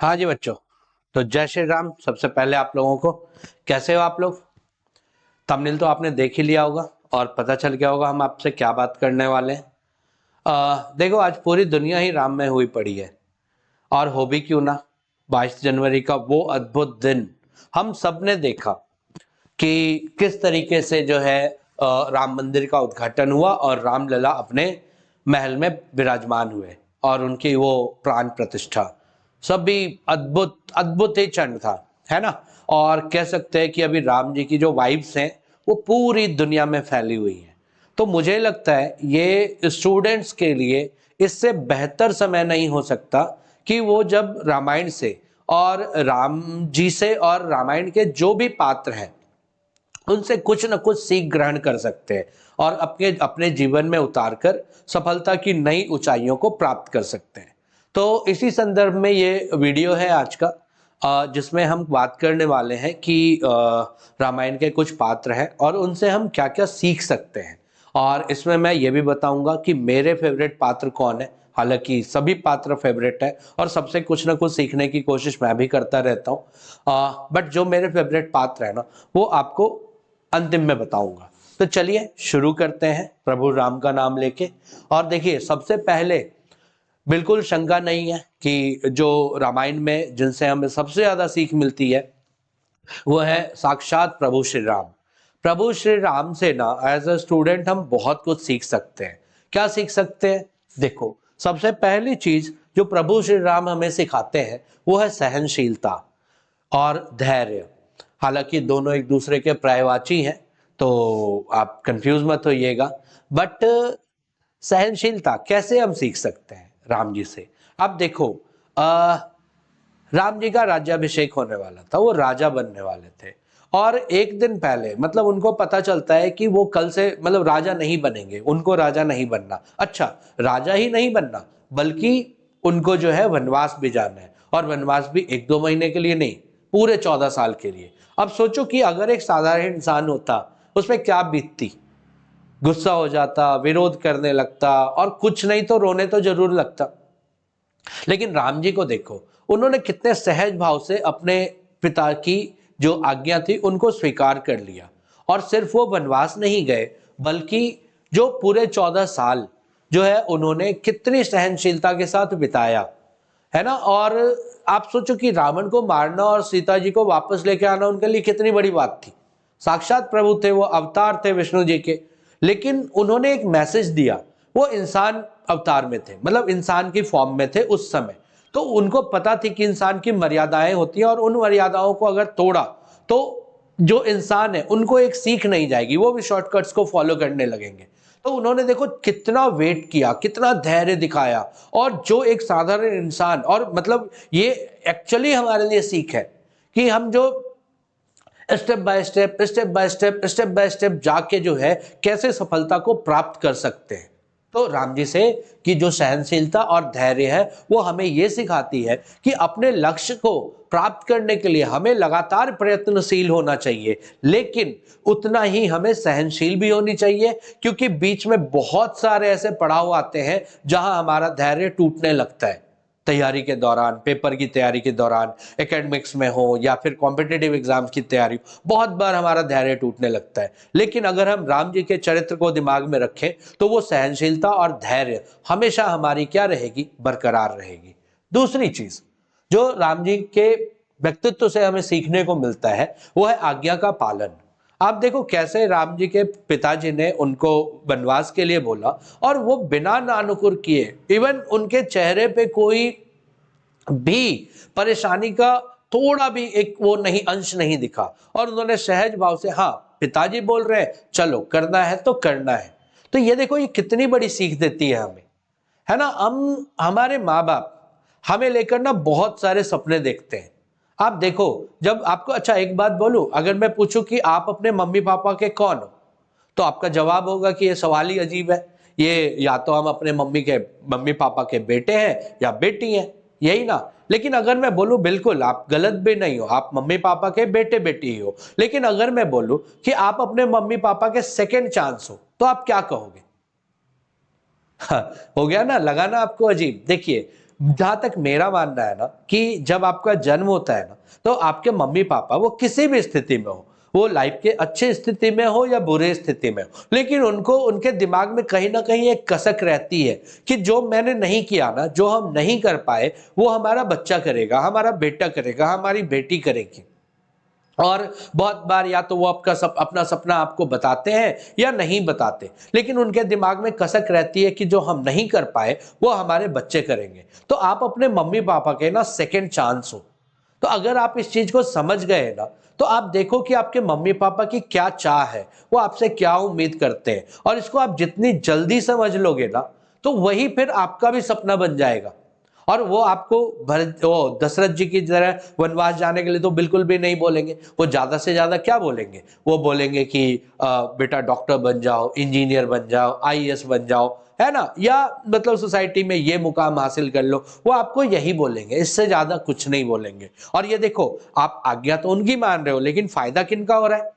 हाँ जी बच्चों। तो जय श्री राम। सबसे पहले आप लोगों को कैसे हो आप लोग। थंबनेल तो आपने देख ही लिया होगा और पता चल गया होगा हम आपसे क्या बात करने वाले हैं। देखो, आज पूरी दुनिया ही राम में हुई पड़ी है और हो भी क्यों ना। 22 जनवरी का वो अद्भुत दिन हम सब ने देखा कि किस तरीके से जो है राम मंदिर का उद्घाटन हुआ और रामलला अपने महल में विराजमान हुए और उनकी वो प्राण प्रतिष्ठा सब भी अद्भुत अद्भुत ही क्षण था, है ना। और कह सकते हैं कि अभी राम जी की जो वाइब्स हैं वो पूरी दुनिया में फैली हुई हैं। तो मुझे लगता है ये स्टूडेंट्स के लिए इससे बेहतर समय नहीं हो सकता कि वो जब रामायण से और राम जी से और रामायण के जो भी पात्र हैं उनसे कुछ न कुछ सीख ग्रहण कर सकते हैं और अपने अपने जीवन में उतारकर सफलता की नई ऊंचाइयों को प्राप्त कर सकते हैं। तो इसी संदर्भ में ये वीडियो है आज का, जिसमें हम बात करने वाले हैं कि रामायण के कुछ पात्र हैं और उनसे हम क्या क्या सीख सकते हैं। और इसमें मैं ये भी बताऊंगा कि मेरे फेवरेट पात्र कौन है। हालांकि सभी पात्र फेवरेट है और सबसे कुछ ना कुछ सीखने की कोशिश मैं भी करता रहता हूँ, बट जो मेरे फेवरेट पात्र है ना वो आपको अंतिम में बताऊंगा। तो चलिए शुरू करते हैं प्रभु राम का नाम लेके। और देखिए, सबसे पहले बिल्कुल शंका नहीं है कि जो रामायण में जिनसे हमें सबसे ज्यादा सीख मिलती है वो है साक्षात प्रभु श्री राम। प्रभु श्री राम से ना एज अ स्टूडेंट हम बहुत कुछ सीख सकते हैं। क्या सीख सकते हैं? देखो, सबसे पहली चीज जो प्रभु श्री राम हमें सिखाते हैं वो है सहनशीलता और धैर्य। हालांकि दोनों एक दूसरे के पर्यायवाची हैं, तो आप कंफ्यूज मत होइएगा। बट सहनशीलता कैसे हम सीख सकते हैं राम जी से? अब देखो, राम जी का राज्याभिषेक होने वाला था, वो राजा बनने वाले थे और एक दिन पहले मतलब उनको पता चलता है कि वो कल से मतलब राजा नहीं बनेंगे, उनको राजा नहीं बनना। अच्छा, राजा ही नहीं बनना बल्कि उनको जो है वनवास भी जाना है और वनवास भी 1-2 महीने के लिए नहीं, पूरे 14 साल के लिए। अब सोचो कि अगर एक साधारण इंसान होता उसमें क्या बीतती। गुस्सा हो जाता, विरोध करने लगता और कुछ नहीं तो रोने तो जरूर लगता। लेकिन राम जी को देखो, उन्होंने कितने सहज भाव से अपने पिता की जो आज्ञा थी उनको स्वीकार कर लिया और सिर्फ वो वनवास नहीं गए बल्कि जो पूरे 14 साल जो है उन्होंने कितनी सहनशीलता के साथ बिताया, है ना। और आप सोचो कि रावण को मारना और सीता जी को वापस लेके आना उनके लिए कितनी बड़ी बात थी। साक्षात प्रभु थे, वो अवतार थे विष्णु जी के, लेकिन उन्होंने एक मैसेज दिया। वो इंसान अवतार में थे, मतलब इंसान की फॉर्म में थे उस समय। तो उनको पता थी कि इंसान की मर्यादाएं होती हैं और उन मर्यादाओं को अगर तोड़ा तो जो इंसान है उनको एक सीख नहीं जाएगी, वो भी शॉर्टकट्स को फॉलो करने लगेंगे। तो उन्होंने देखो कितना वेट किया, कितना धैर्य दिखाया। और जो एक साधारण इंसान, और मतलब ये एक्चुअली हमारे लिए सीख है कि हम जो step by step step by step step by step जाके जो है कैसे सफलता को प्राप्त कर सकते हैं। तो राम जी से की जो सहनशीलता और धैर्य है वो हमें ये सिखाती है कि अपने लक्ष्य को प्राप्त करने के लिए हमें लगातार प्रयत्नशील होना चाहिए, लेकिन उतना ही हमें सहनशील भी होनी चाहिए, क्योंकि बीच में बहुत सारे ऐसे पड़ाव आते हैं जहां हमारा धैर्य टूटने लगता है। तैयारी के दौरान, पेपर की तैयारी के दौरान, एकेडमिक्स में हो या फिर कॉम्पिटिटिव एग्जाम्स की तैयारी, बहुत बार हमारा धैर्य टूटने लगता है। लेकिन अगर हम राम जी के चरित्र को दिमाग में रखें तो वो सहनशीलता और धैर्य हमेशा हमारी क्या रहेगी? बरकरार रहेगी। दूसरी चीज जो राम जी के व्यक्तित्व से हमें सीखने को मिलता है वो है आज्ञा का पालन। आप देखो कैसे राम जी के पिताजी ने उनको वनवास के लिए बोला और वो बिना नानुकुर किए, इवन उनके चेहरे पे कोई भी परेशानी का थोड़ा भी एक वो नहीं, अंश नहीं दिखा और उन्होंने सहज भाव से, हाँ पिताजी बोल रहे हैं चलो करना है तो करना है। तो ये देखो, ये कितनी बड़ी सीख देती है हमें, है ना। हम हमारे माँ बाप हमें लेकर ना बहुत सारे सपने देखते हैं। आप देखो, जब आपको, अच्छा एक बात बोलूं, अगर मैं पूछूं कि आप अपने मम्मी पापा के कौन हो, तो आपका जवाब होगा कि ये सवाल ही अजीब है। ये या तो हम अपने मम्मी पापा के बेटे हैं या बेटी हैं, यही ना। लेकिन अगर मैं बोलूं बिल्कुल आप गलत भी नहीं हो, आप मम्मी पापा के बेटे बेटी ही हो। लेकिन अगर मैं बोलूं कि आप अपने मम्मी पापा के सेकंड चांस हो तो आप क्या कहोगे? हाँ, हो गया ना, लगा ना आपको अजीब। देखिए, जहां तक मेरा मानना है ना कि जब आपका जन्म होता है ना, तो आपके मम्मी पापा वो किसी भी स्थिति में हो, वो लाइफ के अच्छे स्थिति में हो या बुरे स्थिति में हो, लेकिन उनको उनके दिमाग में कहीं ना कहीं एक कसक रहती है कि जो मैंने नहीं किया ना, जो हम नहीं कर पाए, वो हमारा बच्चा करेगा, हमारा बेटा करेगा, हमारी बेटी करेगी। और बहुत बार या तो वो अपना सपना आपको बताते हैं या नहीं बताते, लेकिन उनके दिमाग में कसक रहती है कि जो हम नहीं कर पाए वो हमारे बच्चे करेंगे। तो आप अपने मम्मी पापा के ना सेकंड चांस हो। तो अगर आप इस चीज को समझ गए ना, तो आप देखो कि आपके मम्मी पापा की क्या चाह है, वो आपसे क्या उम्मीद करते हैं, और इसको आप जितनी जल्दी समझ लोगे ना, तो वही फिर आपका भी सपना बन जाएगा। और वो आपको दशरथ जी की तरह वनवास जाने के लिए तो बिल्कुल भी नहीं बोलेंगे। वो ज्यादा से ज्यादा क्या बोलेंगे, वो बोलेंगे कि बेटा डॉक्टर बन जाओ, इंजीनियर बन जाओ, आईएएस बन जाओ, है ना, या मतलब सोसाइटी में ये मुकाम हासिल कर लो। वो आपको यही बोलेंगे, इससे ज्यादा कुछ नहीं बोलेंगे। और ये देखो, आप आज्ञा तो उनकी मान रहे हो, लेकिन फायदा किनका हो रहा है,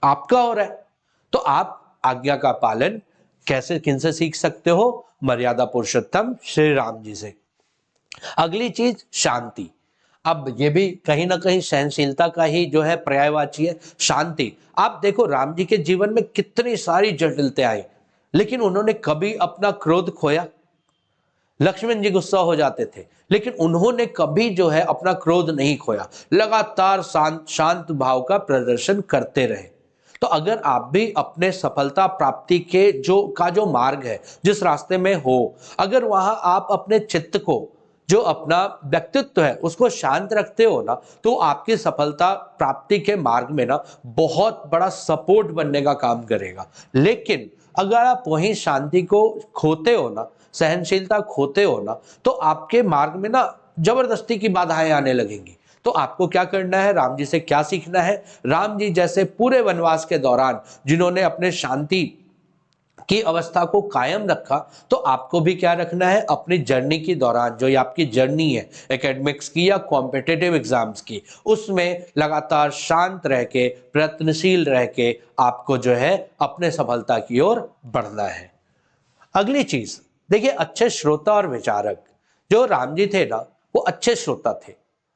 आपका हो रहा है। तो आप आज्ञा का पालन कैसे, किनसे सीख सकते हो, मर्यादा पुरुषोत्तम श्री राम जी से। अगली चीज शांति। अब ये भी कहीं ना कहीं सहनशीलता का ही जो है पर्यायवाची है, शांति। आप देखो राम जी के जीवन में कितनी सारी जटिलताएं आई, लेकिन उन्होंने कभी अपना क्रोध खोया। लक्ष्मण जी गुस्सा हो जाते थे, लेकिन उन्होंने कभी जो है अपना क्रोध नहीं खोया, लगातार शांत भाव का प्रदर्शन करते रहे। तो अगर आप भी अपने सफलता प्राप्ति के जो मार्ग है, जिस रास्ते में हो, अगर वहां आप अपने चित्त को, जो अपना व्यक्तित्व है, उसको शांत रखते हो ना, तो आपकी सफलता प्राप्ति के मार्ग में ना बहुत बड़ा सपोर्ट बनने का काम करेगा। लेकिन अगर आप वहीं शांति को खोते हो ना, सहनशीलता खोते हो ना, तो आपके मार्ग में ना जबरदस्ती की बाधाएं आने लगेंगी। तो आपको क्या करना है, राम जी से क्या सीखना है। राम जी जैसे पूरे वनवास के दौरान जिन्होंने अपने शांति की अवस्था को कायम रखा, तो आपको भी क्या रखना है, अपनी जर्नी की दौरान, जो ये आपकी जर्नी है एकेडमिक्स की या कॉम्पिटिटिव एग्जाम्स की, उसमें लगातार शांत रह के, प्रयत्नशील रह के आपको जो है अपने सफलता की ओर बढ़ना है। अगली चीज देखिए, अच्छे श्रोता और विचारक। जो राम जी थे ना, वो अच्छे श्रोता थे।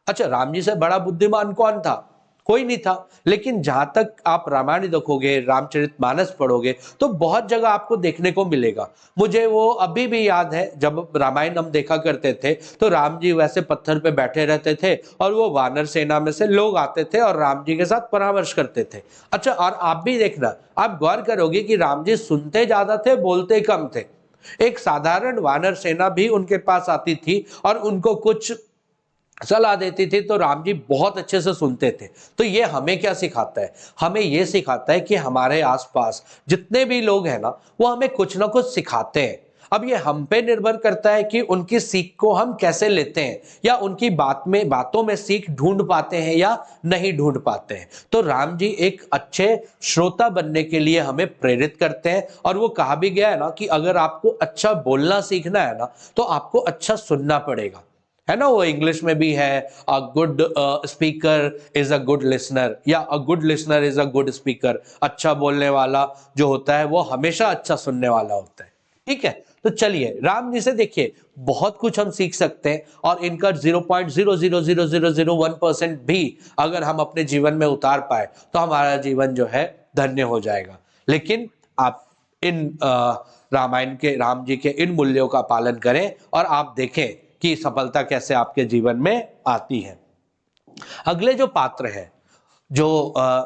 अच्छा, राम जी से बड़ा बुद्धिमान कौन था, कोई नहीं था। लेकिन जहां तक आप रामायण देखोगे, रामचरितमानस पढ़ोगे, तो बहुत जगह आपको देखने को मिलेगा। मुझे वो अभी भी याद है, जब रामायण हम देखा करते थे, तो राम जी वैसे पत्थर पे बैठे रहते थे और वो वानर सेना में से लोग आते थे और राम जी के साथ परामर्श करते थे। अच्छा, और आप भी देखना, आप गौर करोगे कि राम जी सुनते ज्यादा थे, बोलते कम थे। एक साधारण वानर सेना भी उनके पास आती थी और उनको कुछ सलाह देती थी, तो राम जी बहुत अच्छे से सुनते थे। तो ये हमें क्या सिखाता है, हमें ये सिखाता है कि हमारे आसपास जितने भी लोग हैं ना, वो हमें कुछ ना कुछ सिखाते हैं। अब ये हम पे निर्भर करता है कि उनकी सीख को हम कैसे लेते हैं, या उनकी बातों में सीख ढूंढ पाते हैं या नहीं ढूंढ पाते हैं। तो राम जी एक अच्छे श्रोता बनने के लिए हमें प्रेरित करते हैं। और वो कहा भी गया है ना कि अगर आपको अच्छा बोलना सीखना है ना, तो आपको अच्छा सुनना पड़ेगा, है ना। वो इंग्लिश में भी है, a good speaker is a good listener, या a good listener is a good speaker. अच्छा बोलने वाला जो होता है, वो हमेशा अच्छा सुनने वाला होता है। ठीक है, तो चलिए राम जी से देखिए बहुत कुछ हम सीख सकते हैं, और इनका 0.0000001% भी अगर हम अपने जीवन में उतार पाए, तो हमारा जीवन जो है धन्य हो जाएगा। लेकिन आप इन रामायण के, राम जी के इन मूल्यों का पालन करें, और आप देखें कि सफलता कैसे आपके जीवन में आती है। अगले जो पात्र है, जो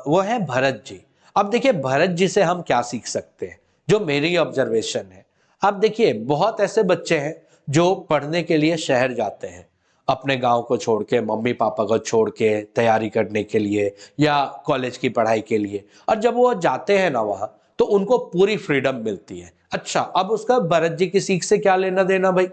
वो है भरत जी। अब देखिए भरत जी से हम क्या सीख सकते हैं, जो मेरी ऑब्जर्वेशन है। अब देखिए बहुत ऐसे बच्चे हैं जो पढ़ने के लिए शहर जाते हैं, अपने गांव को छोड़ के, मम्मी पापा को छोड़ के, तैयारी करने के लिए या कॉलेज की पढ़ाई के लिए। और जब वो जाते हैं ना वहां, तो उनको पूरी फ्रीडम मिलती है। अच्छा, अब उसका भरत जी की सीख से क्या लेना देना भाई।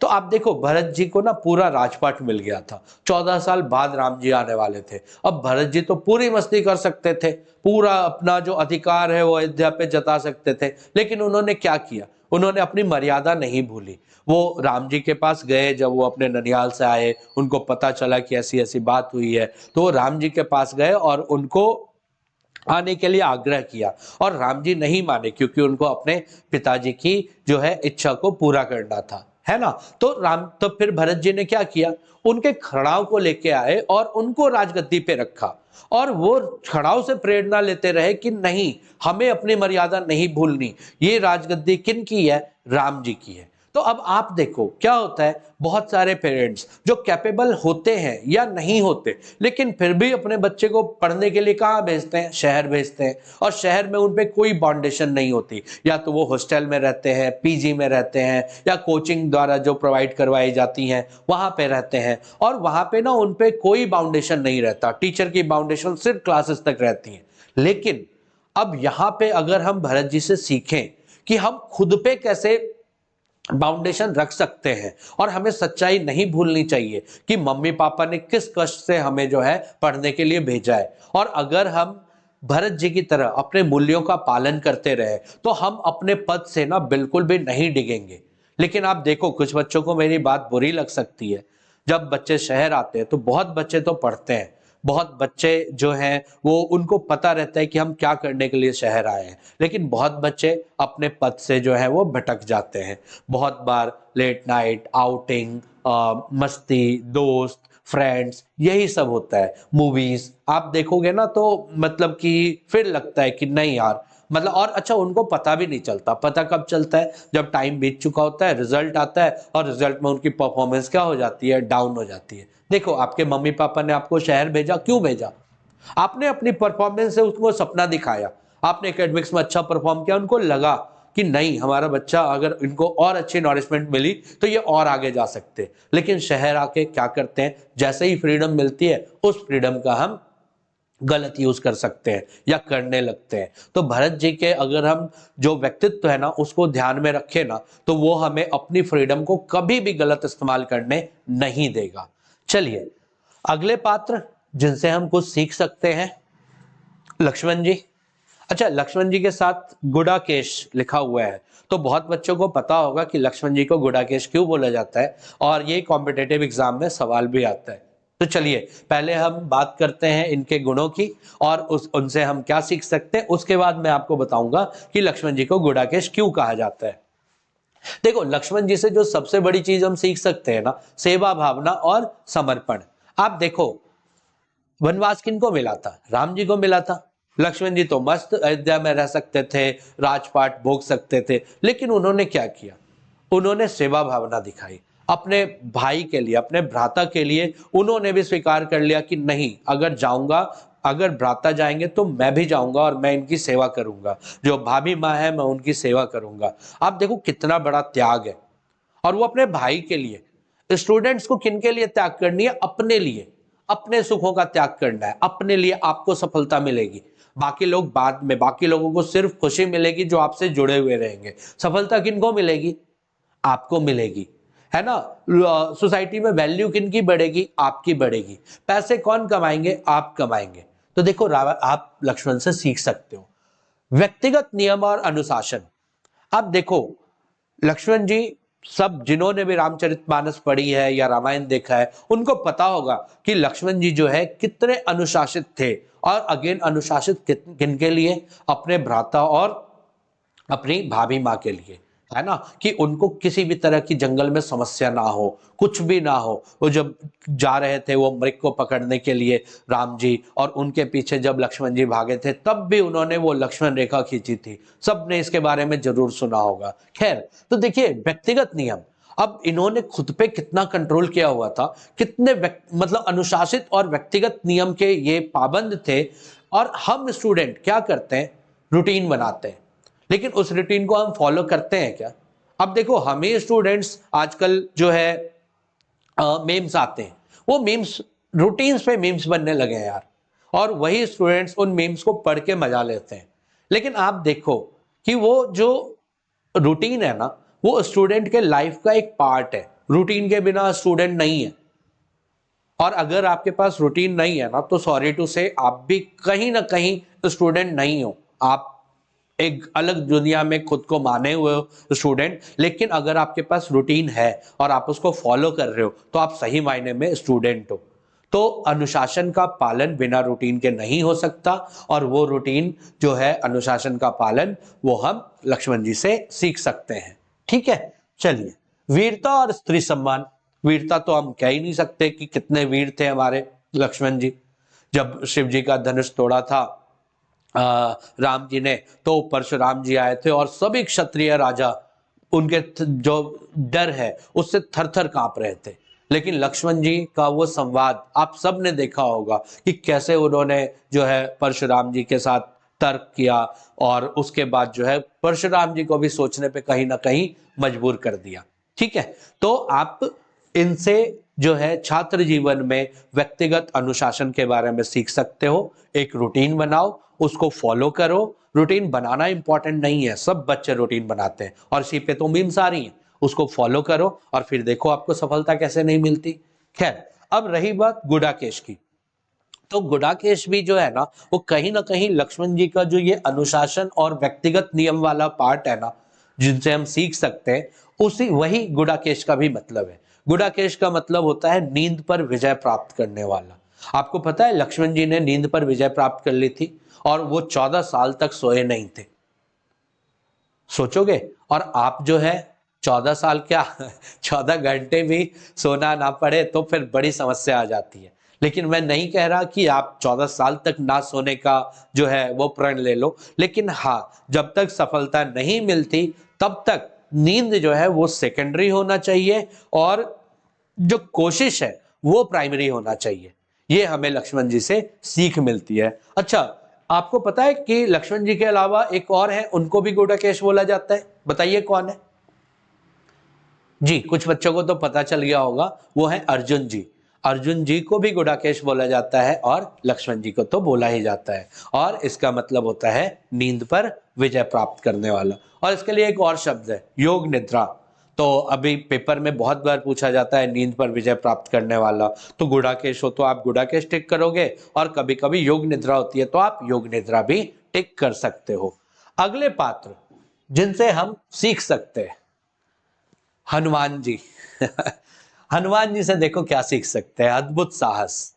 तो आप देखो भरत जी को ना पूरा राजपाट मिल गया था, 14 साल बाद राम जी आने वाले थे। अब भरत जी तो पूरी मस्ती कर सकते थे, पूरा अपना जो अधिकार है वो अयोध्या पे जता सकते थे, लेकिन उन्होंने क्या किया, उन्होंने अपनी मर्यादा नहीं भूली। वो राम जी के पास गए, जब वो अपने ननिहाल से आए, उनको पता चला कि ऐसी ऐसी बात हुई है, तो वो राम जी के पास गए और उनको आने के लिए आग्रह किया। और राम जी नहीं माने, क्योंकि उनको अपने पिताजी की जो है इच्छा को पूरा करना था। है ना। तो तो फिर भरत जी ने क्या किया, उनके खड़ाओं को लेके आए और उनको राजगद्दी पे रखा, और वो खड़ाओं से प्रेरणा लेते रहे कि नहीं, हमें अपनी मर्यादा नहीं भूलनी, ये राजगद्दी किन की है, राम जी की है। तो अब आप देखो क्या होता है, बहुत सारे पेरेंट्स जो कैपेबल होते हैं या नहीं होते, लेकिन फिर भी अपने बच्चे को पढ़ने के लिए कहाँ भेजते हैं, शहर भेजते हैं, और शहर में उन पे कोई बाउंडेशन नहीं होती, या तो वो हॉस्टल में रहते हैं, पीजी में रहते हैं, या कोचिंग द्वारा जो प्रोवाइड करवाई जाती हैं वहां पे रहते हैं, और वहां पे ना उन पे कोई बाउंडेशन नहीं रहता, टीचर की बाउंडेशन सिर्फ क्लासेस तक रहती है। लेकिन अब यहाँ पे अगर हम भरत जी से सीखें कि हम खुद पे कैसे बाउंडेशन रख सकते हैं, और हमें सच्चाई नहीं भूलनी चाहिए कि मम्मी पापा ने किस कष्ट से हमें जो है पढ़ने के लिए भेजा है, और अगर हम भरत जी की तरह अपने मूल्यों का पालन करते रहे तो हम अपने पद से ना बिल्कुल भी नहीं डिगेंगे। लेकिन आप देखो, कुछ बच्चों को मेरी बात बुरी लग सकती है, जब बच्चे शहर आते हैं तो बहुत बच्चे तो पढ़ते हैं, बहुत बच्चे जो हैं वो उनको पता रहता है कि हम क्या करने के लिए शहर आए हैं, लेकिन बहुत बच्चे अपने पद से जो है वो भटक जाते हैं। बहुत बार लेट नाइट आउटिंग, मस्ती, दोस्त, फ्रेंड्स, यही सब होता है। मूवीज आप देखोगे ना तो मतलब कि फिर लगता है कि नहीं यार, मतलब, और अच्छा उनको पता भी नहीं चलता, पता कब चलता है, जब टाइम बीत चुका होता है, रिजल्ट आता है, और रिजल्ट में उनकी परफॉर्मेंस क्या हो जाती है, डाउन हो जाती है। देखो, आपके मम्मी पापा ने आपको शहर भेजा, क्यों भेजा, आपने अपनी परफॉर्मेंस से उसको सपना दिखाया, आपने एकेडमिक्स में अच्छा परफॉर्म किया, उनको लगा कि नहीं, हमारा बच्चा अगर इनको और अच्छी नॉरिशमेंट मिली तो ये और आगे जा सकते। लेकिन शहर आके क्या करते हैं, जैसे ही फ्रीडम मिलती है उस फ्रीडम का हम गलत यूज कर सकते हैं या करने लगते हैं। तो भरत जी के अगर हम जो व्यक्तित्व है ना उसको ध्यान में रखें ना, तो वो हमें अपनी फ्रीडम को कभी भी गलत इस्तेमाल करने नहीं देगा। चलिए, अगले पात्र जिनसे हम कुछ सीख सकते हैं, लक्ष्मण जी। अच्छा, लक्ष्मण जी के साथ गुडाकेश लिखा हुआ है, तो बहुत बच्चों को पता होगा कि लक्ष्मण जी को गुडाकेश क्यों बोला जाता है, और ये कॉम्पिटेटिव एग्जाम में सवाल भी आता है। तो चलिए, पहले हम बात करते हैं इनके गुणों की, और उनसे हम क्या सीख सकते हैं, उसके बाद मैं आपको बताऊंगा कि लक्ष्मण जी को गुडाकेश क्यों कहा जाता है। देखो, लक्ष्मण जी से जो सबसे बड़ी चीज हम सीख सकते हैं ना, सेवा भावना और समर्पण। आप देखो, वनवास किनको मिला था, राम जी को मिला था। लक्ष्मण जी तो मस्त अयोध्या में रह सकते थे, राजपाट भोग सकते थे, लेकिन उन्होंने क्या किया, उन्होंने सेवा भावना दिखाई अपने भाई के लिए, अपने भ्राता के लिए। उन्होंने भी स्वीकार कर लिया कि नहीं, अगर जाऊंगा, अगर भ्राता जाएंगे तो मैं भी जाऊंगा और मैं इनकी सेवा करूंगा, जो भाभी माँ है मैं उनकी सेवा करूंगा। आप देखो कितना बड़ा त्याग है, और वो अपने भाई के लिए। स्टूडेंट्स को किन के लिए त्याग करनी है, अपने लिए, अपने सुखों का त्याग करना है, अपने लिए आपको सफलता मिलेगी। बाकी लोग बाद में, बाकी लोगों को सिर्फ खुशी मिलेगी जो आपसे जुड़े हुए रहेंगे, सफलता किनको मिलेगी, आपको मिलेगी, है ना। सोसाइटी में वैल्यू किनकी बढ़ेगी, आपकी बढ़ेगी। पैसे कौन कमाएंगे, आप कमाएंगे। तो देखो, आप लक्ष्मण से सीख सकते हो व्यक्तिगत नियम और अनुशासन। आप देखो, लक्ष्मण जी, सब जिन्होंने भी रामचरितमानस पढ़ी है या रामायण देखा है उनको पता होगा कि लक्ष्मण जी जो है कितने अनुशासित थे। और अगेन, अनुशासित किन के लिए, अपने भ्राता और अपनी भाभी माँ के लिए, है ना, कि उनको किसी भी तरह की जंगल में समस्या ना हो, कुछ भी ना हो। वो जब जा रहे थे वो मृग को पकड़ने के लिए, राम जी, और उनके पीछे जब लक्ष्मण जी भागे थे तब भी उन्होंने वो लक्ष्मण रेखा खींची थी। सबने इसके बारे में जरूर सुना होगा। खैर, तो देखिए, व्यक्तिगत नियम, अब इन्होंने खुद पे कितना कंट्रोल किया हुआ था, कितने मतलब अनुशासित और व्यक्तिगत नियम के ये पाबंद थे। और हम स्टूडेंट क्या करते हैं, रूटीन बनाते हैं, लेकिन उस रूटीन को हम फॉलो करते हैं क्या। अब देखो, हमें स्टूडेंट्स आजकल जो है मीम्स आते हैं, वो मीम्स रूटीन्स पे मीम्स बनने लगे हैं यार, और वही स्टूडेंट्स उन मीम्स को पढ़ के मजा लेते हैं। लेकिन आप देखो कि वो जो रूटीन है ना, वो स्टूडेंट के लाइफ का एक पार्ट है, रूटीन के बिना स्टूडेंट नहीं है। और अगर आपके पास रूटीन नहीं है ना, तो सॉरी टू से, आप भी कहीं ना कहीं स्टूडेंट नहीं हो, आप एक अलग दुनिया में खुद को माने हुए हो स्टूडेंट। लेकिन अगर आपके पास रूटीन है और आप उसको फॉलो कर रहे हो तो आप सही मायने में स्टूडेंट हो। तो अनुशासन का पालन बिना रूटीन के नहीं हो सकता, और वो रूटीन जो है, अनुशासन का पालन, वो हम लक्ष्मण जी से सीख सकते हैं। ठीक है, चलिए, वीरता और स्त्री सम्मान। वीरता तो हम कह ही नहीं सकते कि कितने वीर थे हमारे लक्ष्मण जी। जब शिव जी का धनुष तोड़ा था राम जी ने, तो परशुराम जी आए थे और सभी क्षत्रिय राजा उनके जो डर है उससे थर थर कांप रहे थे। लेकिन लक्ष्मण जी का वो संवाद आप सब ने देखा होगा कि कैसे उन्होंने जो है परशुराम जी के साथ तर्क किया और उसके बाद जो है परशुराम जी को भी सोचने पे कहीं ना कहीं मजबूर कर दिया। ठीक है, तो आप इनसे जो है छात्र जीवन में व्यक्तिगत अनुशासन के बारे में सीख सकते हो। एक रूटीन बनाओ, उसको फॉलो करो। रूटीन बनाना इंपॉर्टेंट नहीं है, सब बच्चे रूटीन बनाते हैं और इसी पे तो मीम्स आ रही हैं। उसको फॉलो करो और फिर देखो आपको सफलता कैसे नहीं मिलती। खैर, अब रही बात गुडाकेश की, तो गुडाकेश भी जो है ना वो कहीं ना कहीं लक्ष्मण जी का जो ये अनुशासन और व्यक्तिगत नियम वाला पार्ट है ना, जिनसे हम सीख सकते हैं, उसी वही गुडाकेश का भी मतलब है। गुडाकेश का मतलब होता है नींद पर विजय प्राप्त करने वाला। आपको पता है लक्ष्मण जी ने नींद पर विजय प्राप्त कर ली थी और वो 14 साल तक सोए नहीं थे। सोचोगे, और आप जो है 14 साल क्या 14 घंटे भी सोना ना पड़े तो फिर बड़ी समस्या आ जाती है। लेकिन मैं नहीं कह रहा कि आप 14 साल तक ना सोने का जो है वो प्रण ले लो, लेकिन हाँ, जब तक सफलता नहीं मिलती तब तक नींद जो है वो सेकेंडरी होना चाहिए और जो कोशिश है वो प्राइमरी होना चाहिए। ये हमें लक्ष्मण जी से सीख मिलती है। अच्छा, आपको पता है कि लक्ष्मण जी के अलावा एक और है, उनको भी गुडाकेश बोला जाता है, बताइए कौन है? जी, कुछ बच्चों को तो पता चल गया होगा, वो है अर्जुन जी। अर्जुन जी को भी गुडाकेश बोला जाता है और लक्ष्मण जी को तो बोला ही जाता है, और इसका मतलब होता है नींद पर विजय प्राप्त करने वाला। और इसके लिए एक और शब्द है, योग निद्रा। तो अभी पेपर में बहुत बार पूछा जाता है नींद पर विजय प्राप्त करने वाला, तो गुडाकेश हो तो आप गुडाकेश टिक करोगे, और कभी कभी योग निद्रा होती है तो आप योग निद्रा भी टिक कर सकते हो। अगले पात्र जिनसे हम सीख सकते हैं, हनुमान जी। हनुमान जी से देखो क्या सीख सकते हैं, अद्भुत साहस।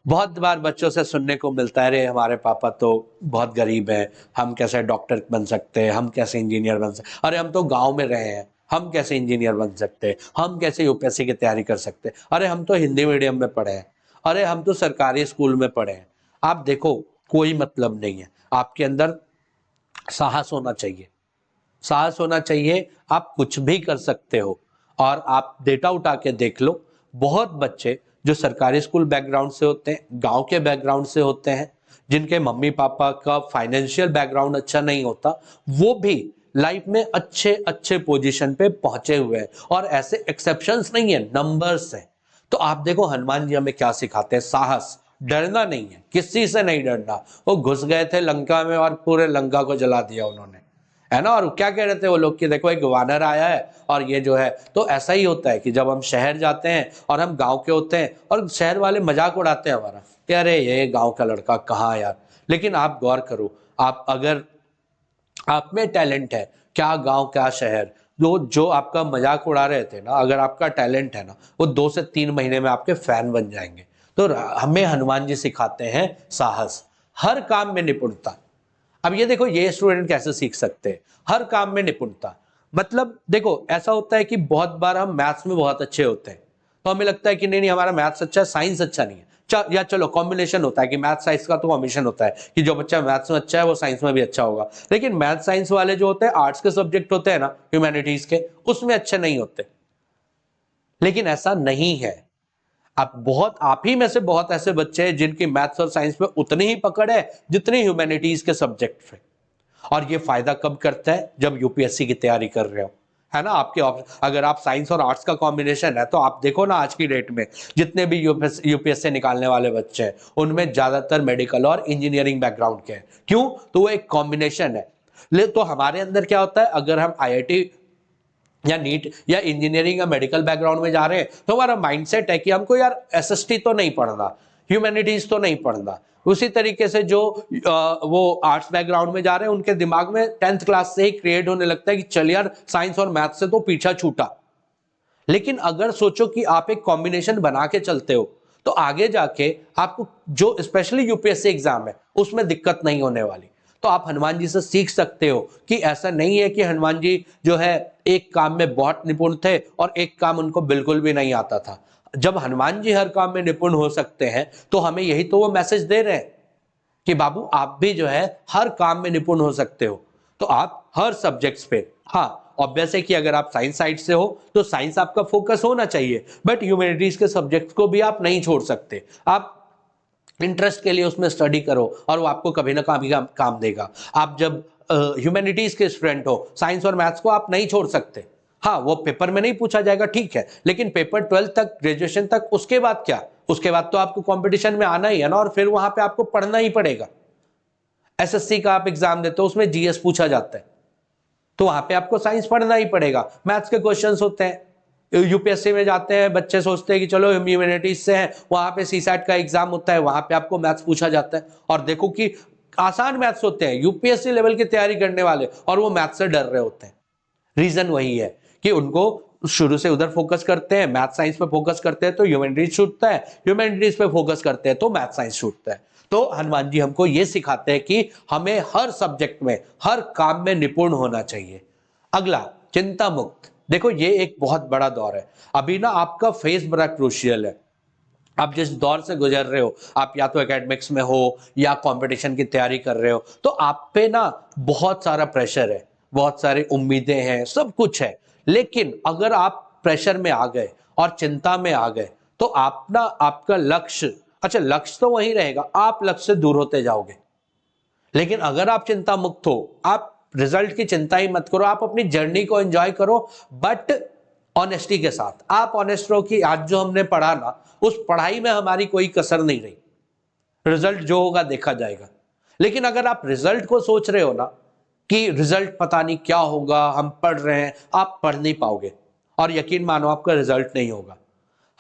बहुत बार बच्चों से सुनने को मिलता है, रे हमारे पापा तो बहुत गरीब हैं, हम कैसे डॉक्टर बन सकते हैं, हम कैसे इंजीनियर बन सकते, अरे हम तो गांव में रहे हैं, हम कैसे इंजीनियर बन सकते हैं, हम कैसे यूपीएससी की तैयारी कर सकते हैं, अरे हम तो हिंदी मीडियम में पढ़े हैं, अरे हम तो सरकारी स्कूल में पढ़े हैं। आप देखो, कोई मतलब नहीं है, आपके अंदर साहस होना चाहिए। साहस होना चाहिए, आप कुछ भी कर सकते हो। और आप डेटा उठा के देख लो, बहुत बच्चे जो सरकारी स्कूल बैकग्राउंड से होते हैं, गांव के बैकग्राउंड से होते हैं, जिनके मम्मी पापा का फाइनेंशियल बैकग्राउंड अच्छा नहीं होता, वो भी लाइफ में अच्छे अच्छे पोजीशन पे पहुंचे हुए हैं। और ऐसे एक्सेप्शंस नहीं है, नंबर्स हैं। तो आप देखो हनुमान जी हमें क्या सिखाते हैं, साहस, डरना नहीं है, किसी से नहीं डरना। वो घुस गए थे लंका में और पूरे लंका को जला दिया उन्होंने, है ना। और क्या कह रहे थे वो लोग कि देखो एक वानर आया है और ये जो है, तो ऐसा ही होता है कि जब हम शहर जाते हैं और हम गांव के होते हैं और शहर वाले मजाक उड़ाते हैं हमारा कि अरे ये गांव का लड़का कहाँ यार। लेकिन आप गौर करो, आप अगर आप में टैलेंट है, क्या गांव क्या शहर, जो जो आपका मजाक उड़ा रहे थे ना, अगर आपका टैलेंट है ना, वो 2 से 3 महीने में आपके फैन बन जाएंगे। तो हमें हनुमान जी सिखाते हैं साहस, हर काम में निपुणता। अब ये देखो, ये स्टूडेंट कैसे सीख सकते हैं हर काम में निपुणता। मतलब देखो, ऐसा होता है कि बहुत बार हम मैथ्स में बहुत अच्छे होते हैं, तो हमें लगता है कि नहीं नहीं हमारा मैथ्स अच्छा है, साइंस अच्छा नहीं है। या चलो कॉम्बिनेशन होता है कि मैथ साइंस का तो कॉम्बिनेशन होता है कि जो बच्चा मैथ्स में अच्छा है वो साइंस में भी अच्छा होगा। लेकिन मैथ साइंस वाले जो होते हैं, आर्ट्स के सब्जेक्ट होते हैं ना, ह्यूमैनिटीज के, उसमें अच्छे नहीं होते। लेकिन ऐसा नहीं है, आप ही में से बहुत ऐसे बच्चे हैं जिनकी मैथ्स और साइंस में उतनी ही पकड़ है जितनी ह्यूमैनिटीज के सब्जेक्ट पे। और ये फायदा कब करता है, जब यूपीएससी की तैयारी कर रहे हो, है ना। आपके अगर आप साइंस और आर्ट्स का कॉम्बिनेशन है, तो आप देखो ना आज की डेट में जितने भी यूपीएससी निकालने वाले बच्चे हैं, उनमें ज्यादातर मेडिकल और इंजीनियरिंग बैकग्राउंड के हैं। क्यों? तो वो एक कॉम्बिनेशन है। तो हमारे अंदर क्या होता है, अगर हम आईआईटी या नीट या इंजीनियरिंग या मेडिकल बैकग्राउंड में जा रहे हैं, तो हमारा माइंडसेट है कि हमको यार एसएसटी तो नहीं पढ़ना, ह्यूमैनिटीज तो नहीं पढ़ना। उसी तरीके से जो वो आर्ट्स बैकग्राउंड में जा रहे हैं, उनके दिमाग में 10th क्लास से ही क्रिएट होने लगता है कि चल यार साइंस और मैथ से तो पीछा छूटा। लेकिन अगर सोचो कि आप एक कॉम्बिनेशन बना के चलते हो, तो आगे जाके आपको जो स्पेशली यूपीएससी एग्जाम है उसमें दिक्कत नहीं होने वाली। तो आप हनुमान जी से सीख सकते हो कि ऐसा नहीं है कि हनुमान जी जो है एक काम में बहुत निपुण थे और एक काम उनको बिल्कुल भी नहीं आता था। जब हनुमान जी हर काम में निपुण हो सकते हैं तो हमें यही तो वो मैसेज दे रहे हैं कि बाबू आप भी जो है हर काम में निपुण हो सकते हो। तो आप हर सब्जेक्ट्स पे, हाँ ऑब्वियस है कि अगर आप साइंस साइड से हो तो साइंस आपका फोकस होना चाहिए, बट ह्यूमैनिटीज के सब्जेक्ट्स को भी आप नहीं छोड़ सकते। आप इंटरेस्ट के लिए उसमें स्टडी करो और वो आपको कभी ना कभी काम देगा। आप जब ह्यूमैनिटीज के स्टूडेंट हो, साइंस और मैथ्स को आप नहीं छोड़ सकते। हाँ वो पेपर में नहीं पूछा जाएगा ठीक है, लेकिन पेपर 12 तक, ग्रेजुएशन तक, उसके बाद क्या? उसके बाद तो आपको कंपटीशन में आना ही है ना, और फिर वहां पे आपको पढ़ना ही पड़ेगा। एसएससी का आप एग्जाम देते हो, उसमें जीएस पूछा जाता है, तो वहां पे आपको साइंस पढ़ना ही पड़ेगा। मैथ्स के क्वेश्चंस होते हैं, यूपीएससी में जाते हैं बच्चे, सोचते हैं कि चलो ह्यूमैनिटीज से हैं, वहां पे सीसैट का एग्जाम होता है, वहां पे आपको मैथ्स पूछा जाता है, और देखो कि आसान मैथ्स होते हैं, यूपीएससी लेवल की तैयारी करने वाले, और वो मैथ्स से डर रहे होते हैं। रीजन वही है कि उनको शुरू से उधर फोकस करते हैं, मैथ साइंस पे फोकस करते हैं तो ह्यूमैनिटीज छूटता है, ह्यूमैनिटीज पे फोकस करते हैं तो मैथ साइंस छूटता है। तो हनुमान जी हमको ये सिखाते हैं कि हमें हर सब्जेक्ट में, हर काम में निपुण होना चाहिए। अगला, चिंता मुक्त। देखो ये एक बहुत बड़ा दौर है, अभी ना आपका फेस बड़ा क्रूशियल है। आप जिस दौर से गुजर रहे हो, आप या तो एकेडमिक्स में हो या कंपटीशन की तैयारी कर रहे हो, तो आप पे ना बहुत सारा प्रेशर है, बहुत सारी उम्मीदें हैं, सब कुछ है। लेकिन अगर आप प्रेशर में आ गए और चिंता में आ गए तो आप ना, आपका लक्ष्य, अच्छा लक्ष्य तो वही रहेगा, आप लक्ष्य से दूर होते जाओगे। लेकिन अगर आप चिंता मुक्त हो, आप रिजल्ट की चिंता ही मत करो, आप अपनी जर्नी को एंजॉय करो, बट ऑनेस्टी के साथ। आप ऑनेस्ट रहो कि आज जो हमने पढ़ा ना, उस पढ़ाई में हमारी कोई कसर नहीं रही, रिजल्ट जो होगा देखा जाएगा। लेकिन अगर आप रिजल्ट को सोच रहे हो ना कि रिजल्ट पता नहीं क्या होगा, हम पढ़ रहे हैं, आप पढ़ नहीं पाओगे, और यकीन मानो आपका रिजल्ट नहीं होगा।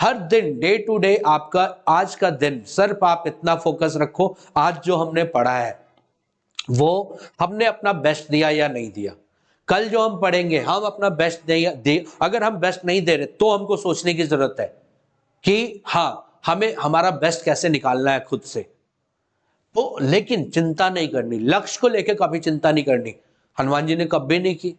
हर दिन, डे टू डे, आपका आज का दिन सिर्फ आप इतना फोकस रखो, आज जो हमने पढ़ा है वो हमने अपना बेस्ट दिया या नहीं दिया। कल जो हम पढ़ेंगे, हम अपना बेस्ट दे, अगर हम बेस्ट नहीं दे रहे तो हमको सोचने की जरूरत है कि हाँ हमें हमारा बेस्ट कैसे निकालना है खुद से। तो लेकिन चिंता नहीं करनी, लक्ष्य को लेकर कभी चिंता नहीं करनी। हनुमान जी ने कभी नहीं की,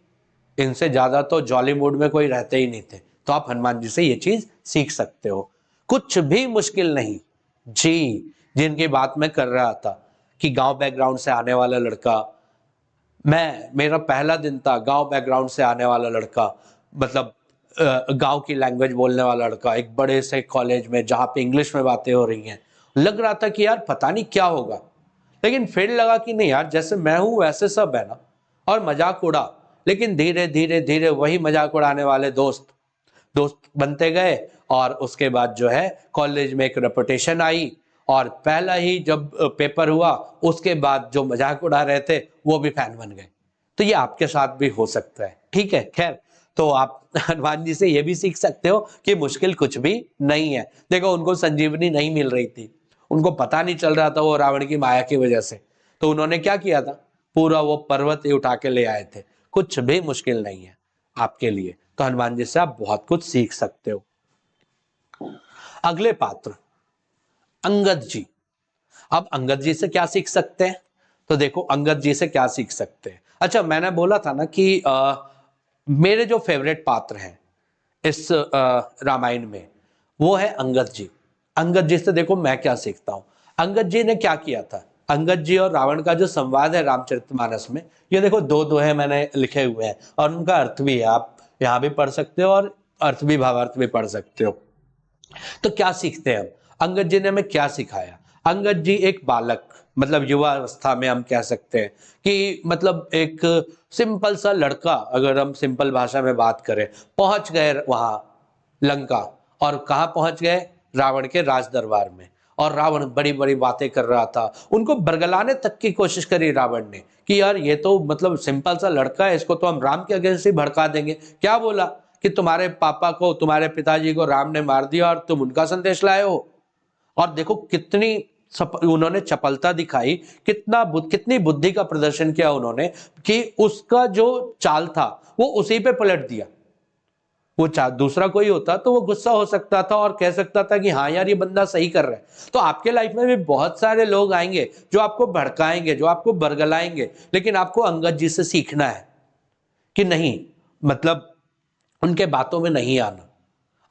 इनसे ज्यादा तो जॉली मूड में कोई रहते ही नहीं थे। तो आप हनुमान जी से ये चीज सीख सकते हो, कुछ भी मुश्किल नहीं। जी, जिनकी बात मैं कर रहा था कि गांव बैकग्राउंड से आने वाला लड़का, मेरा पहला दिन था, गांव बैकग्राउंड से आने वाला लड़का, मतलब गांव की लैंग्वेज बोलने वाला लड़का, एक बड़े से कॉलेज में जहां पे इंग्लिश में बातें हो रही हैं। लग रहा था कि यार पता नहीं क्या होगा, लेकिन फिर लगा कि नहीं यार, जैसे मैं हूं वैसे सब है ना, और मजाक उड़ा। लेकिन धीरे धीरे धीरे वही मजाक उड़ाने वाले दोस्त दोस्त बनते गए, और उसके बाद जो है कॉलेज में एक रेपुटेशन आई, और पहला ही जब पेपर हुआ उसके बाद जो मजाक उड़ा रहे थे वो भी फैन बन गए। तो ये आपके साथ भी हो सकता है, ठीक है। खैर, तो आप हनुमान जी से ये भी सीख सकते हो कि मुश्किल कुछ भी नहीं है। देखो उनको संजीवनी नहीं मिल रही थी, उनको पता नहीं चल रहा था वो रावण की माया की वजह से, तो उन्होंने क्या किया था, पूरा वो पर्वत ही उठा के ले आए थे। कुछ भी मुश्किल नहीं है आपके लिए, तो हनुमान जी से आप बहुत कुछ सीख सकते हो। अगले पात्र, अंगद जी। अब अंगद जी से क्या सीख सकते हैं? तो देखो अंगद जी से क्या सीख सकते हैं। अच्छा, मैंने बोला था ना कि मेरे जो फेवरेट पात्र हैं इस रामायण में, वो है अंगद जी। अंगद जी से देखो मैं क्या सीखता हूं। अंगद जी ने क्या किया था, अंगद जी और रावण का जो संवाद है रामचरितमानस में, ये देखो दो दोहे मैंने लिखे हुए हैं, और उनका अर्थ भी है, आप यहाँ भी पढ़ सकते हो और अर्थ भी, भावार्थ भी पढ़ सकते हो। तो क्या सीखते हैं हम, अंगद जी ने हमें क्या सिखाया। अंगद जी एक बालक, मतलब युवा अवस्था में हम कह सकते हैं कि मतलब एक सिंपल सा लड़का, अगर हम सिंपल भाषा में बात करें, पहुंच गए वहां लंका, और कहां पहुंच गए, रावण के राज दरबार में। और रावण बड़ी बड़ी बातें कर रहा था, उनको बरगलाने तक की कोशिश करी रावण ने कि यार ये तो मतलब सिंपल सा लड़का है, इसको तो हम राम के अगेंस्ट ही भड़का देंगे। क्या बोला कि तुम्हारे पापा को, तुम्हारे पिताजी को राम ने मार दिया और तुम उनका संदेश लाए हो। और देखो कितनी उन्होंने चपलता दिखाई, कितनी बुद्धि का प्रदर्शन किया उन्होंने, कि उसका जो चाल था वो उसी पे पलट दिया। वो दूसरा कोई होता तो वो गुस्सा हो सकता था और कह सकता था कि हाँ यार ये बंदा सही कर रहा है। तो आपके लाइफ में भी बहुत सारे लोग आएंगे जो आपको भड़काएंगे, जो आपको बरगलाएंगे, लेकिन आपको अंगद जी से सीखना है कि नहीं, मतलब उनके बातों में नहीं आना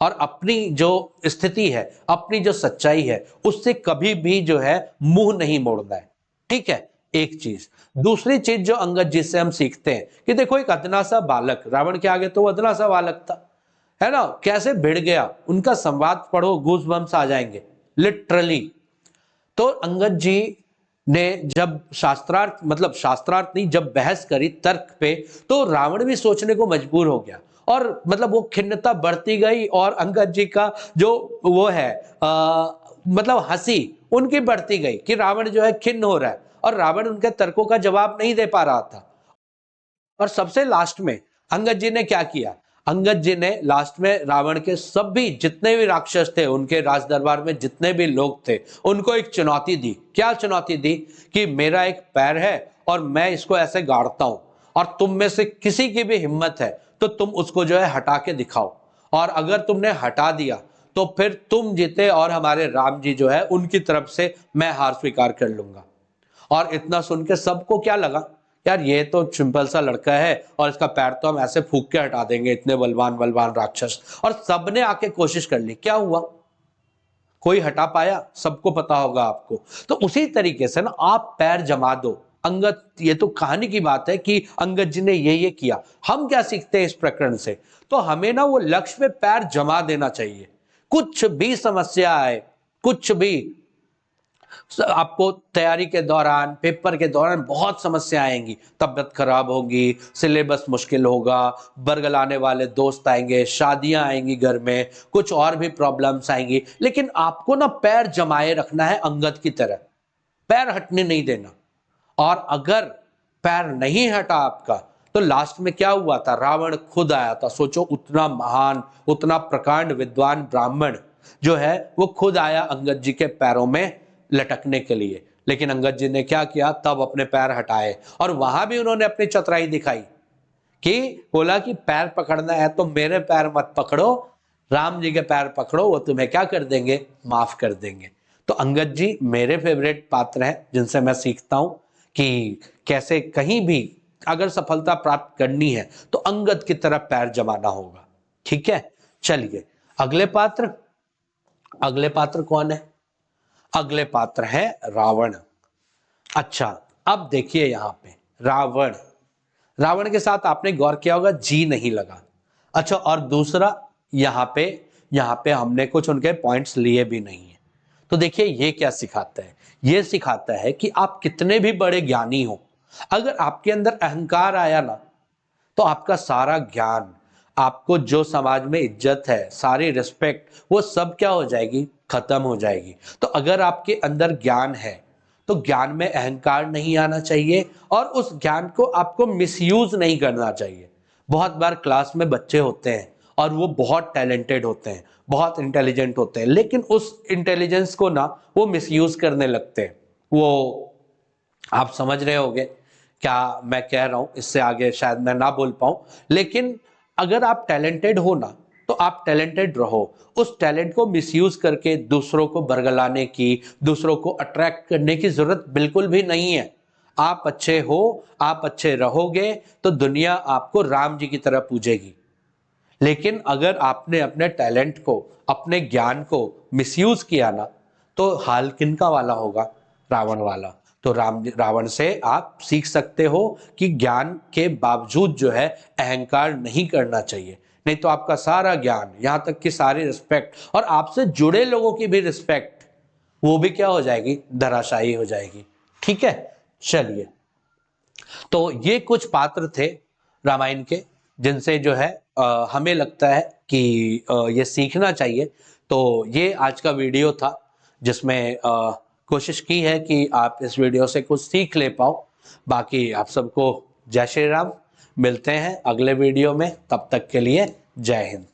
और अपनी जो स्थिति है, अपनी जो सच्चाई है, उससे कभी भी जो है मुंह नहीं मोड़ना है। ठीक है, एक चीज। दूसरी चीज जो अंगद जी से हम सीखते हैं कि देखो एक अदना सा बालक, रावण के आगे तो वो अदना सा बालक था, है ना, कैसे भिड़ गया। उनका संवाद पढ़ो, गूज बम्स आ जाएंगे लिटरली। तो अंगद जी ने जब शास्त्रार्थ, मतलब शास्त्रार्थ नहीं, जब बहस करी तर्क पे, तो रावण भी सोचने को मजबूर हो गया और मतलब वो खिन्नता बढ़ती गई और अंगद जी का जो वो है मतलब हंसी उनकी बढ़ती गई कि रावण जो है खिन्न हो रहा है और रावण उनके तर्कों का जवाब नहीं दे पा रहा था। और सबसे लास्ट में अंगद जी ने क्या किया, अंगद जी ने लास्ट में रावण के सभी जितने भी राक्षस थे, उनके राज दरबार में जितने भी लोग थे, उनको एक चुनौती दी। क्या चुनौती दी कि मेरा एक पैर है और मैं इसको ऐसे गाड़ता हूं और तुम में से किसी की भी हिम्मत है तो तुम उसको जो है हटा के दिखाओ, और अगर तुमने हटा दिया तो फिर तुम जीते और हमारे राम जी जो है उनकी तरफ से मैं हार स्वीकार कर लूंगा। और इतना सुन के सबको क्या लगा, यार ये तो सिंपल सा लड़का है और इसका पैर तो हम ऐसे फूंक के हटा देंगे, इतने बलवान बलवान राक्षस। और सबने आके कोशिश कर ली, क्या हुआ, कोई हटा पाया? सबको पता होगा आपको। तो उसी तरीके से ना आप पैर जमा दो। अंगद, ये तो कहानी की बात है कि अंगद जी ने ये किया। हम क्या सीखते हैं इस प्रकरण से? तो हमें ना वो लक्ष्य पे पैर जमा देना चाहिए। कुछ भी समस्या आए, कुछ भी, आपको तैयारी के दौरान, पेपर के दौरान बहुत समस्या आएंगी, तबियत खराब होगी, सिलेबस मुश्किल होगा, बरगलाने वाले दोस्त आएंगे, शादियां आएंगी घर में, कुछ और भी प्रॉब्लम्स आएंगी, लेकिन आपको ना पैर जमाए रखना है अंगद की तरह, पैर हटने नहीं देना। और अगर पैर नहीं हटा आपका तो लास्ट में क्या हुआ था, रावण खुद आया था। सोचो, उतना महान, उतना प्रकांड विद्वान ब्राह्मण जो है वो खुद आया अंगद जी के पैरों में लटकने के लिए। लेकिन अंगद जी ने क्या किया, तब अपने पैर हटाए और वहां भी उन्होंने अपनी चतुराई दिखाई कि बोला कि पैर पकड़ना है तो मेरे पैर मत पकड़ो, राम जी के पैर पकड़ो, वो तुम्हें क्या कर देंगे, माफ कर देंगे। तो अंगद जी मेरे फेवरेट पात्र हैं जिनसे मैं सीखता हूं कि कैसे कहीं भी अगर सफलता प्राप्त करनी है तो अंगद की तरफ पैर जमाना होगा। ठीक है, चलिए अगले पात्र। अगले पात्र कौन है? अगले पात्र है रावण। अच्छा, अब देखिए यहां पे रावण, रावण के साथ आपने गौर किया होगा जी नहीं लगा। अच्छा, और दूसरा यहां पे हमने कुछ उनके पॉइंट्स लिए भी नहीं है। तो देखिए ये क्या सिखाता है, ये सिखाता है कि आप कितने भी बड़े ज्ञानी हो, अगर आपके अंदर अहंकार आया ना तो आपका सारा ज्ञान, आपको जो समाज में इज्जत है, सारी रिस्पेक्ट, वो सब क्या हो जाएगी, खत्म हो जाएगी। तो अगर आपके अंदर ज्ञान है तो ज्ञान में अहंकार नहीं आना चाहिए और उस ज्ञान को आपको मिसयूज नहीं करना चाहिए। बहुत बार क्लास में बच्चे होते हैं और वो बहुत टैलेंटेड होते हैं, बहुत इंटेलिजेंट होते हैं, लेकिन उस इंटेलिजेंस को ना वो मिसयूज करने लगते हैं। वो आप समझ रहे होंगे क्या मैं कह रहा हूं, इससे आगे शायद मैं ना बोल पाऊं, लेकिन अगर आप टैलेंटेड हो ना तो आप टैलेंटेड रहो, उस टैलेंट को मिसयूज करके दूसरों को बरगलाने की, दूसरों को अट्रैक्ट करने की जरूरत बिल्कुल भी नहीं है। आप अच्छे हो, आप अच्छे रहोगे तो दुनिया आपको राम जी की तरह पूजेगी। लेकिन अगर आपने अपने टैलेंट को, अपने ज्ञान को मिसयूज किया ना तो हाल किनका वाला होगा, रावण वाला। तो रावण से आप सीख सकते हो कि ज्ञान के बावजूद जो है अहंकार नहीं करना चाहिए, नहीं तो आपका सारा ज्ञान, यहां तक कि सारी रिस्पेक्ट और आपसे जुड़े लोगों की भी रिस्पेक्ट, वो भी क्या हो जाएगी, धराशायी हो जाएगी। ठीक है, चलिए, तो ये कुछ पात्र थे रामायण के जिनसे जो है हमें लगता है कि ये सीखना चाहिए। तो ये आज का वीडियो था जिसमें कोशिश की है कि आप इस वीडियो से कुछ सीख ले पाओ। बाकी आप सबको जय श्री राम, मिलते हैं अगले वीडियो में, तब तक के लिए जय हिंद।